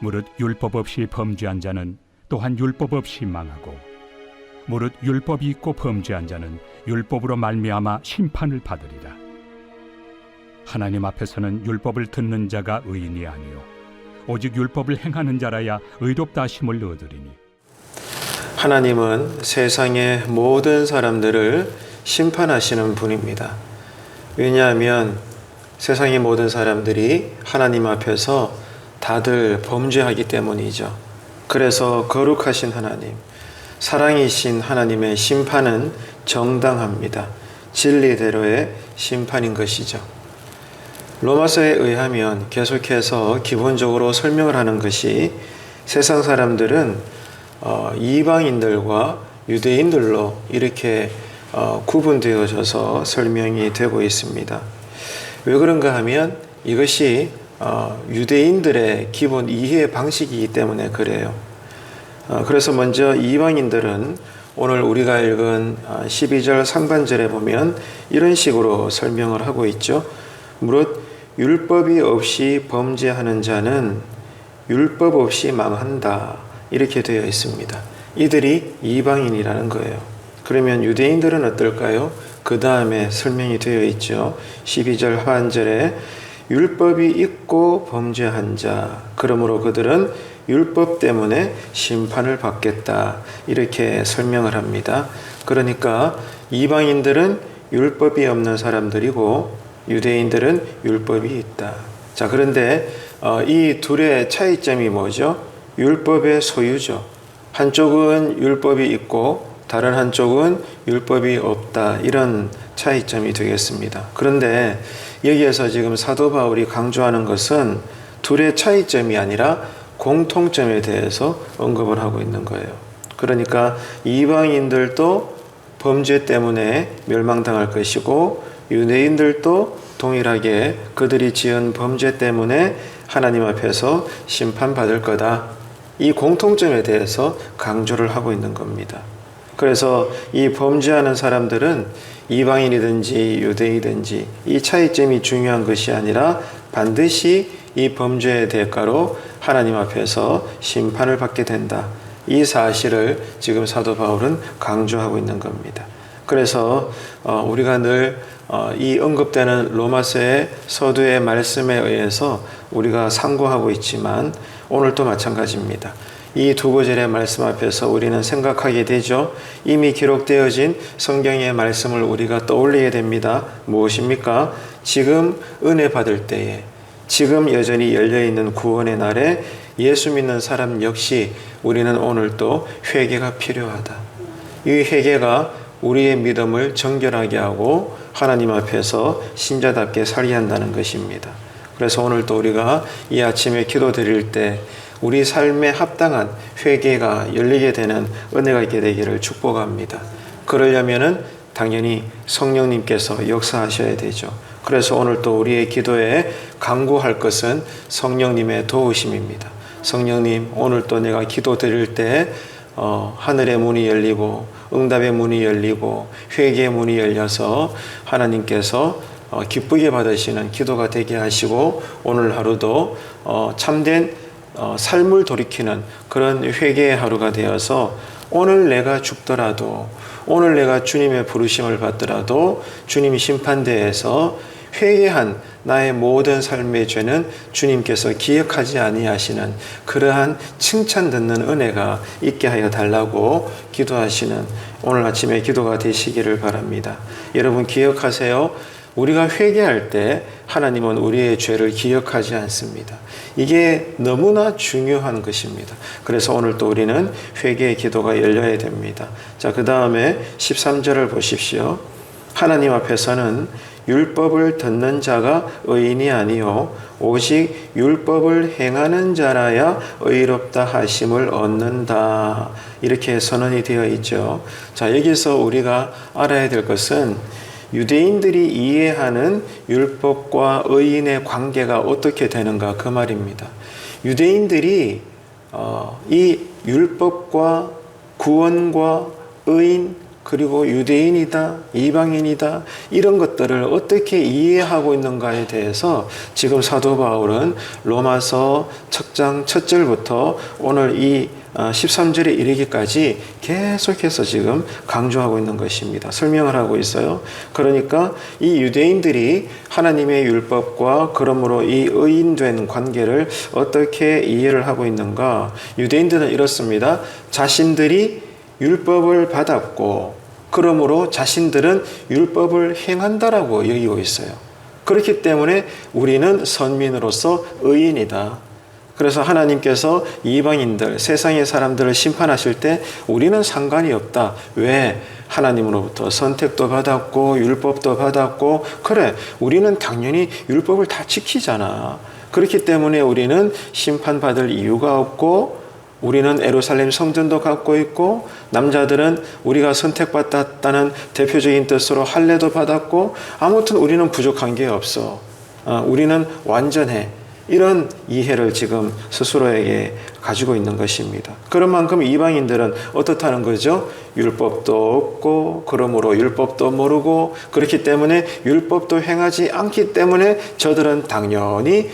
무릇 율법 없이 범죄한 자는 또한 율법 없이 망하고 무릇 율법이 있고 범죄한 자는 율법으로 말미암아 심판을 받으리라. 하나님 앞에서는 율법을 듣는 자가 의인이 아니요 오직 율법을 행하는 자라야 의롭다 하심을 얻으리니. 하나님은 세상의 모든 사람들을 심판하시는 분입니다. 왜냐하면 세상의 모든 사람들이 하나님 앞에서 다들 범죄하기 때문이죠. 그래서 거룩하신 하나님, 사랑이신 하나님의 심판은 정당합니다. 진리대로의 심판인 것이죠. 로마서에 의하면 계속해서 기본적으로 설명을 하는 것이 세상 사람들은 이방인들과 유대인들로 이렇게 구분되어져서 설명이 되고 있습니다. 왜 그런가 하면 이것이 유대인들의 기본 이해 방식이기 때문에 그래요. 그래서 먼저 이방인들은 오늘 우리가 읽은 12절 상반절에 보면 이런 식으로 설명을 하고 있죠. 무릇 율법이 없이 범죄하는 자는 율법 없이 망한다. 이렇게 되어 있습니다. 이들이 이방인이라는 거예요. 그러면 유대인들은 어떨까요? 그 다음에 설명이 되어 있죠. 12절 하반절에 율법이 있고 범죄한 자, 그러므로 그들은 율법 때문에 심판을 받겠다. 이렇게 설명을 합니다. 그러니까 이방인들은 율법이 없는 사람들이고 유대인들은 율법이 있다. 자, 그런데 이 둘의 차이점이 뭐죠? 율법의 소유죠. 한쪽은 율법이 있고 다른 한쪽은 율법이 없다. 이런 차이점이 되겠습니다. 그런데 여기에서 지금 사도 바울이 강조하는 것은 둘의 차이점이 아니라 공통점에 대해서 언급을 하고 있는 거예요. 그러니까 이방인들도 범죄 때문에 멸망당할 것이고 유대인들도 동일하게 그들이 지은 범죄 때문에 하나님 앞에서 심판받을 거다. 이 공통점에 대해서 강조를 하고 있는 겁니다. 그래서 이 범죄하는 사람들은 이방인이든지 유대인이든지 이 차이점이 중요한 것이 아니라 반드시 이 범죄의 대가로 하나님 앞에서 심판을 받게 된다. 이 사실을 지금 사도 바울은 강조하고 있는 겁니다. 그래서 우리가 늘 이 언급되는 로마서의 서두의 말씀에 의해서 우리가 상고하고 있지만 오늘도 마찬가지입니다. 이 두 구절의 말씀 앞에서 우리는 생각하게 되죠. 이미 기록되어진 성경의 말씀을 우리가 떠올리게 됩니다. 무엇입니까? 지금 은혜 받을 때에, 지금 여전히 열려있는 구원의 날에 예수 믿는 사람 역시 우리는 오늘도 회개가 필요하다. 이 회개가 우리의 믿음을 정결하게 하고 하나님 앞에서 신자답게 살게 한다는 것입니다. 그래서 오늘도 우리가 이 아침에 기도 드릴 때 우리 삶에 합당한 회개가 열리게 되는 은혜가 있게 되기를 축복합니다. 그러려면은 당연히 성령님께서 역사하셔야 되죠. 그래서 오늘도 우리의 기도에 간구할 것은 성령님의 도우심입니다. 성령님, 오늘도 내가 기도 드릴 때 하늘의 문이 열리고 응답의 문이 열리고 회개의 문이 열려서 하나님께서 기쁘게 받으시는 기도가 되게 하시고 오늘 하루도 참된 삶을 돌이키는 그런 회개의 하루가 되어서 오늘 내가 죽더라도 오늘 내가 주님의 부르심을 받더라도 주님 심판대에서 회개한 나의 모든 삶의 죄는 주님께서 기억하지 아니하시는 그러한 칭찬 듣는 은혜가 있게 하여 달라고 기도하시는 오늘 아침의 기도가 되시기를 바랍니다. 여러분 기억하세요. 우리가 회개할 때 하나님은 우리의 죄를 기억하지 않습니다. 이게 너무나 중요한 것입니다. 그래서 오늘 또 우리는 회개의 기도가 열려야 됩니다. 자, 그 다음에 13절을 보십시오. 하나님 앞에서는 율법을 듣는 자가 의인이 아니요 오직 율법을 행하는 자라야 의롭다 하심을 얻는다. 이렇게 선언이 되어 있죠. 자, 여기서 우리가 알아야 될 것은 유대인들이 이해하는 율법과 의인의 관계가 어떻게 되는가 그 말입니다. 유대인들이 이 율법과 구원과 의인 그리고 유대인이다, 이방인이다, 이런 것들을 어떻게 이해하고 있는가에 대해서 지금 사도 바울은 로마서 첫 장 첫 절부터 오늘 이 13절에 이르기까지 계속해서 지금 강조하고 있는 것입니다. 설명을 하고 있어요. 그러니까 이 유대인들이 하나님의 율법과 그러므로 이 의인된 관계를 어떻게 이해를 하고 있는가? 유대인들은 이렇습니다. 자신들이 율법을 받았고 그러므로 자신들은 율법을 행한다라고 여기고 있어요. 그렇기 때문에 우리는 선민으로서 의인이다. 그래서 하나님께서 이방인들, 세상의 사람들을 심판하실 때 우리는 상관이 없다. 왜? 하나님으로부터 선택도 받았고 율법도 받았고 그래 우리는 당연히 율법을 다 지키잖아. 그렇기 때문에 우리는 심판받을 이유가 없고 우리는 예루살렘 성전도 갖고 있고 남자들은 우리가 선택받았다는 대표적인 뜻으로 할례도 받았고 아무튼 우리는 부족한 게 없어. 우리는 완전해. 이런 이해를 지금 스스로에게 가지고 있는 것입니다. 그런 만큼 이방인들은 어떻다는 거죠? 율법도 없고 그러므로 율법도 모르고 그렇기 때문에 율법도 행하지 않기 때문에 저들은 당연히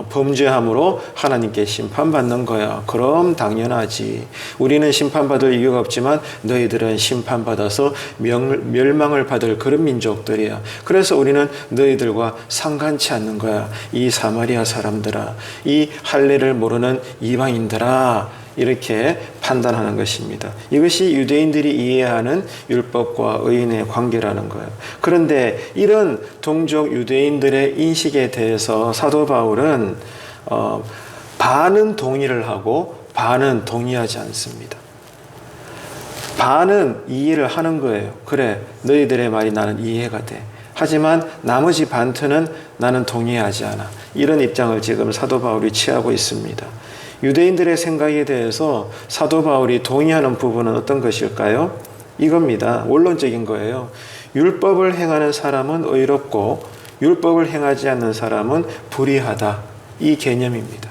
범죄함으로 하나님께 심판받는 거야. 그럼 당연하지. 우리는 심판받을 이유가 없지만 너희들은 심판받아서 멸망을 받을 그런 민족들이야. 그래서 우리는 너희들과 상관치 않는 거야. 이 사마리아 사람들아, 이 할례를 모르는 이방인들아, 이렇게 판단하는 것입니다. 이것이 유대인들이 이해하는 율법과 의인의 관계라는 거예요. 그런데 이런 동족 유대인들의 인식에 대해서 사도 바울은 반은 동의를 하고 반은 동의하지 않습니다. 반은 이해를 하는 거예요. 그래, 너희들의 말이 나는 이해가 돼. 하지만 나머지 반투는 나는 동의하지 않아. 이런 입장을 지금 사도 바울이 취하고 있습니다. 유대인들의 생각에 대해서 사도 바울이 동의하는 부분은 어떤 것일까요? 이겁니다. 원론적인 거예요. 율법을 행하는 사람은 의롭고 율법을 행하지 않는 사람은 불의하다. 이 개념입니다.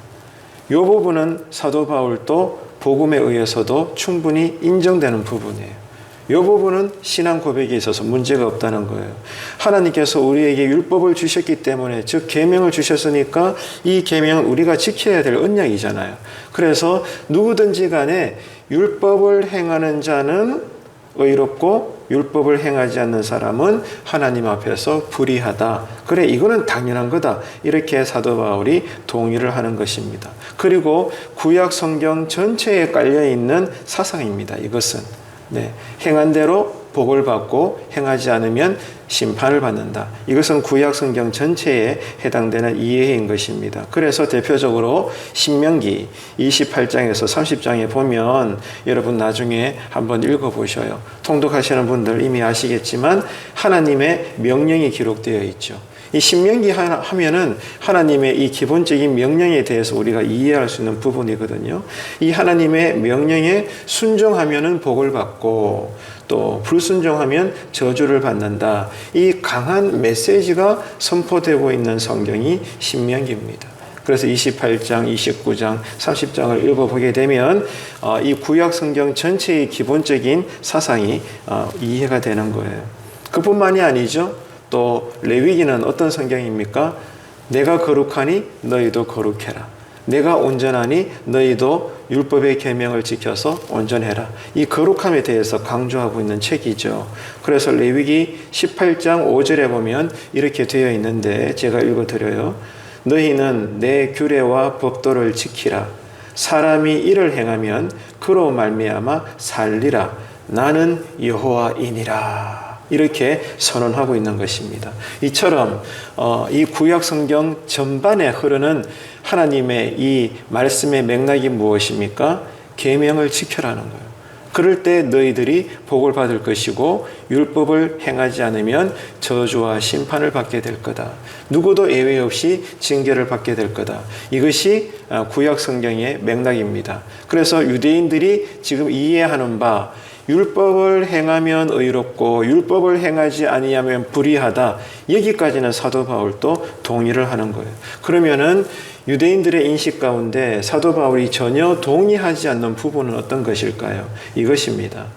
이 부분은 사도 바울도 복음에 의해서도 충분히 인정되는 부분이에요. 이 부분은 신앙 고백에 있어서 문제가 없다는 거예요. 하나님께서 우리에게 율법을 주셨기 때문에, 즉 계명을 주셨으니까 이 계명은 우리가 지켜야 될 언약이잖아요. 그래서 누구든지 간에 율법을 행하는 자는 의롭고 율법을 행하지 않는 사람은 하나님 앞에서 불의하다. 그래, 이거는 당연한 거다. 이렇게 사도 바울이 동의를 하는 것입니다. 그리고 구약 성경 전체에 깔려 있는 사상입니다. 이것은 행한 대로 복을 받고 행하지 않으면 심판을 받는다. 이것은 구약 성경 전체에 해당되는 이해인 것입니다. 그래서 대표적으로 신명기 28장에서 30장에 보면 여러분 나중에 한번 읽어보셔요. 통독하시는 분들 이미 아시겠지만 하나님의 명령이 기록되어 있죠. 이 신명기 하면은 하나님의 이 기본적인 명령에 대해서 우리가 이해할 수 있는 부분이거든요. 이 하나님의 명령에 순종하면은 복을 받고 또 불순종하면 저주를 받는다. 이 강한 메시지가 선포되고 있는 성경이 신명기입니다. 그래서 28장, 29장, 30장을 읽어보게 되면 이 구약 성경 전체의 기본적인 사상이 이해가 되는 거예요. 그뿐만이 아니죠. 또 레위기는 어떤 성경입니까? 내가 거룩하니 너희도 거룩해라. 내가 온전하니 너희도 율법의 계명을 지켜서 온전해라. 이 거룩함에 대해서 강조하고 있는 책이죠. 그래서 레위기 18장 5절에 보면 이렇게 되어 있는데 제가 읽어드려요. 너희는 내 규례와 법도를 지키라. 사람이 이를 행하면 그로 말미암아 살리라. 나는 여호와이니라. 이렇게 선언하고 있는 것입니다. 이처럼 이 구약 성경 전반에 흐르는 하나님의 이 말씀의 맥락이 무엇입니까? 계명을 지켜라는 거예요. 그럴 때 너희들이 복을 받을 것이고 율법을 행하지 않으면 저주와 심판을 받게 될 거다. 누구도 예외 없이 징계를 받게 될 거다. 이것이 구약 성경의 맥락입니다. 그래서 유대인들이 지금 이해하는 바 율법을 행하면 의롭고 율법을 행하지 아니하면 불의하다. 여기까지는 사도 바울도 동의를 하는 거예요. 그러면은 유대인들의 인식 가운데 사도 바울이 전혀 동의하지 않는 부분은 어떤 것일까요? 이것입니다.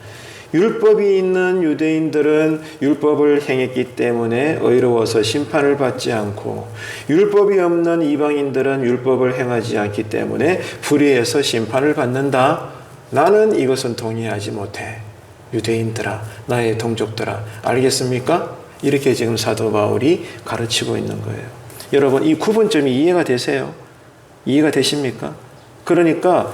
율법이 있는 유대인들은 율법을 행했기 때문에 의로워서 심판을 받지 않고, 율법이 없는 이방인들은 율법을 행하지 않기 때문에 불의해서 심판을 받는다. 나는 이것은 동의하지 못해. 유대인들아, 나의 동족들아, 알겠습니까? 이렇게 지금 사도 바울이 가르치고 있는 거예요. 여러분, 이 구분점이 이해가 되세요? 이해가 되십니까? 그러니까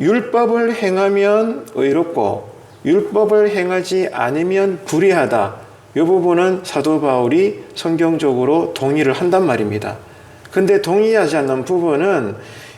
율법을 행하면 의롭고 율법을 행하지 않으면 불의하다. 이 부분은 사도 바울이 성경적으로 동의를 한단 말입니다. 근데 동의하지 않는 부분은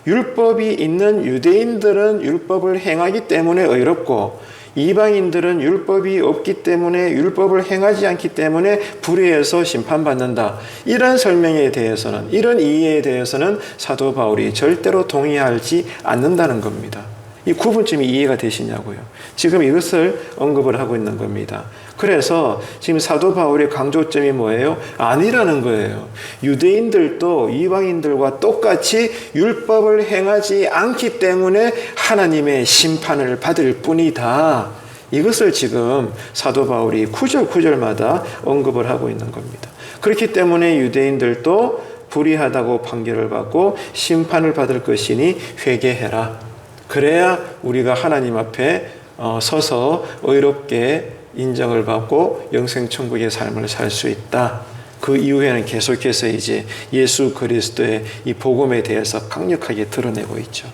율법이 있는 유대인들은 율법을 행하기 때문에 의롭고 이방인들은 율법이 없기 때문에 율법을 행하지 않기 때문에 불의해서 심판받는다. 이런 설명에 대해서는, 이런 이해에 대해서는 사도 바울이 절대로 동의하지 않는다는 겁니다. 이 구분점이 이해가 되시냐고요. 지금 이것을 언급을 하고 있는 겁니다. 그래서 지금 사도 바울의 강조점이 뭐예요? 아니라는 거예요. 유대인들도 이방인들과 똑같이 율법을 행하지 않기 때문에 하나님의 심판을 받을 뿐이다. 이것을 지금 사도 바울이 구절구절마다 언급을 하고 있는 겁니다. 그렇기 때문에 유대인들도 불의하다고 판결을 받고 심판을 받을 것이니 회개해라. 그래야 우리가 하나님 앞에 서서 의롭게 인정을 받고 영생천국의 삶을 살 수 있다. 그 이후에는 계속해서 이제 예수 그리스도의 이 복음에 대해서 강력하게 드러내고 있죠.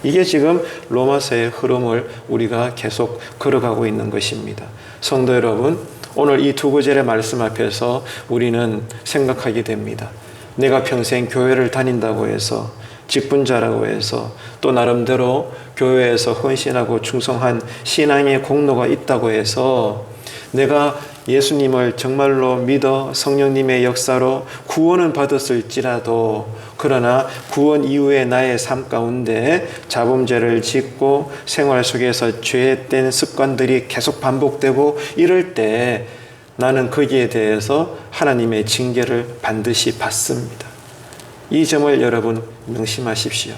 이게 지금 로마서의 흐름을 우리가 계속 걸어가고 있는 것입니다. 성도 여러분, 오늘 이 두 구절의 말씀 앞에서 우리는 생각하게 됩니다. 내가 평생 교회를 다닌다고 해서, 직분자라고 해서, 또 나름대로 교회에서 헌신하고 충성한 신앙의 공로가 있다고 해서 내가 예수님을 정말로 믿어 성령님의 역사로 구원은 받았을지라도, 그러나 구원 이후의 나의 삶 가운데 자범죄를 짓고 생활 속에서 죄된 습관들이 계속 반복되고 이럴 때 나는 거기에 대해서 하나님의 징계를 반드시 받습니다. 이 점을 여러분 명심하십시오.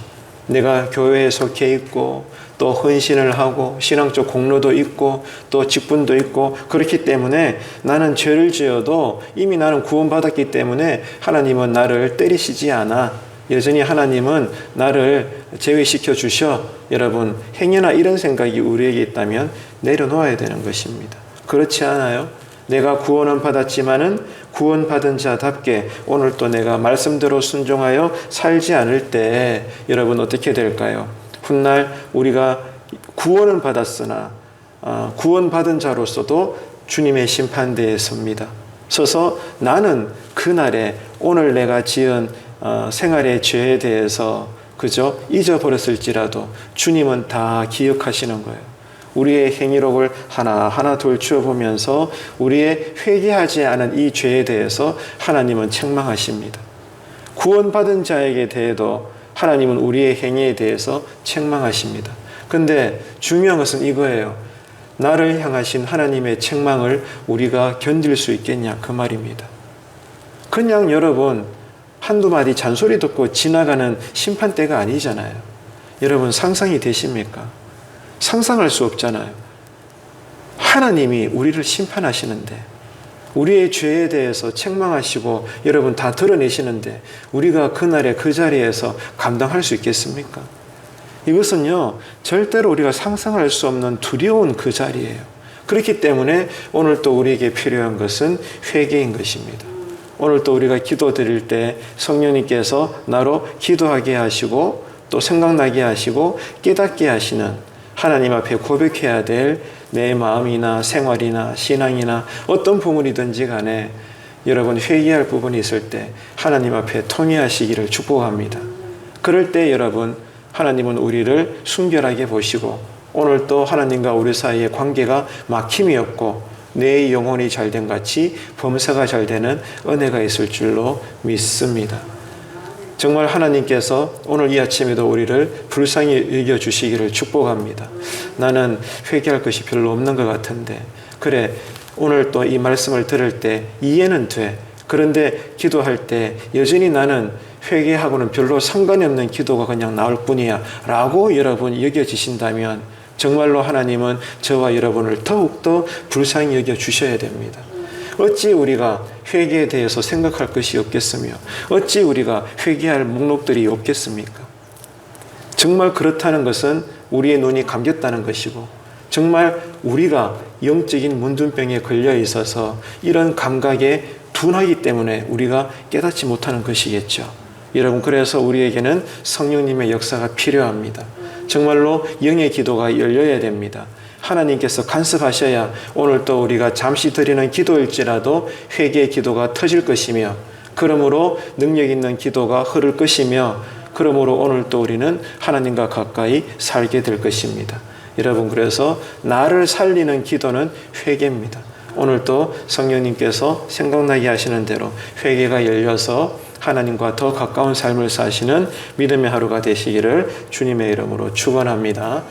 내가 교회에 속해 있고 또 헌신을 하고 신앙적 공로도 있고 또 직분도 있고 그렇기 때문에 나는 죄를 지어도 이미 나는 구원받았기 때문에 하나님은 나를 때리시지 않아. 여전히 하나님은 나를 제외시켜 주셔. 여러분, 행여나 이런 생각이 우리에게 있다면 내려놓아야 되는 것입니다. 그렇지 않아요? 내가 구원은 받았지만은 구원받은 자답게 오늘 또 내가 말씀대로 순종하여 살지 않을 때 여러분 어떻게 될까요? 훗날 우리가 구원은 받았으나 구원받은 자로서도 주님의 심판대에 섭니다. 서서 나는 그날에 오늘 내가 지은 생활의 죄에 대해서 그저 잊어버렸을지라도 주님은 다 기억하시는 거예요. 우리의 행위록을 하나하나 돌추어보면서 우리의 회개하지 않은 이 죄에 대해서 하나님은 책망하십니다. 구원받은 자에게 대해도 하나님은 우리의 행위에 대해서 책망하십니다. 근데 중요한 것은 이거예요. 나를 향하신 하나님의 책망을 우리가 견딜 수 있겠냐 그 말입니다. 그냥 여러분 한두 마디 잔소리 듣고 지나가는 심판대가 아니잖아요. 여러분 상상이 되십니까? 상상할 수 없잖아요. 하나님이 우리를 심판하시는데 우리의 죄에 대해서 책망하시고 여러분 다 드러내시는데 우리가 그날에 그 자리에서 감당할 수 있겠습니까? 이것은요 절대로 우리가 상상할 수 없는 두려운 그 자리예요. 그렇기 때문에 오늘 또 우리에게 필요한 것은 회개인 것입니다. 오늘 또 우리가 기도 드릴 때 성령님께서 나로 기도하게 하시고 또 생각나게 하시고 깨닫게 하시는 하나님 앞에 고백해야 될 내 마음이나 생활이나 신앙이나 어떤 부분이든지 간에 여러분 회개할 부분이 있을 때 하나님 앞에 통회하시기를 축복합니다. 그럴 때 여러분 하나님은 우리를 순결하게 보시고 오늘 또 하나님과 우리 사이의 관계가 막힘이 없고 내 영혼이 잘된 같이 범사가 잘 되는 은혜가 있을 줄로 믿습니다. 정말 하나님께서 오늘 이 아침에도 우리를 불쌍히 여겨주시기를 축복합니다. 나는 회개할 것이 별로 없는 것 같은데 그래 오늘 또 이 말씀을 들을 때 이해는 돼. 그런데 기도할 때 여전히 나는 회개하고는 별로 상관이 없는 기도가 그냥 나올 뿐이야 라고 여러분 여겨지신다면 정말로 하나님은 저와 여러분을 더욱더 불쌍히 여겨 주셔야 됩니다. 어찌 우리가 회개에 대해서 생각할 것이 없겠으며 어찌 우리가 회개할 목록들이 없겠습니까? 정말 그렇다는 것은 우리의 눈이 감겼다는 것이고 정말 우리가 영적인 문둥병에 걸려 있어서 이런 감각에 둔하기 때문에 우리가 깨닫지 못하는 것이겠죠. 여러분, 그래서 우리에게는 성령님의 역사가 필요합니다. 정말로 영의 기도가 열려야 됩니다. 하나님께서 간섭하셔야 오늘 또 우리가 잠시 드리는 기도일지라도 회개의 기도가 터질 것이며 그러므로 능력 있는 기도가 흐를 것이며 그러므로 오늘 또 우리는 하나님과 가까이 살게 될 것입니다. 여러분, 그래서 나를 살리는 기도는 회개입니다. 오늘 또 성령님께서 생각나게 하시는 대로 회개가 열려서 하나님과 더 가까운 삶을 사시는 믿음의 하루가 되시기를 주님의 이름으로 축원합니다.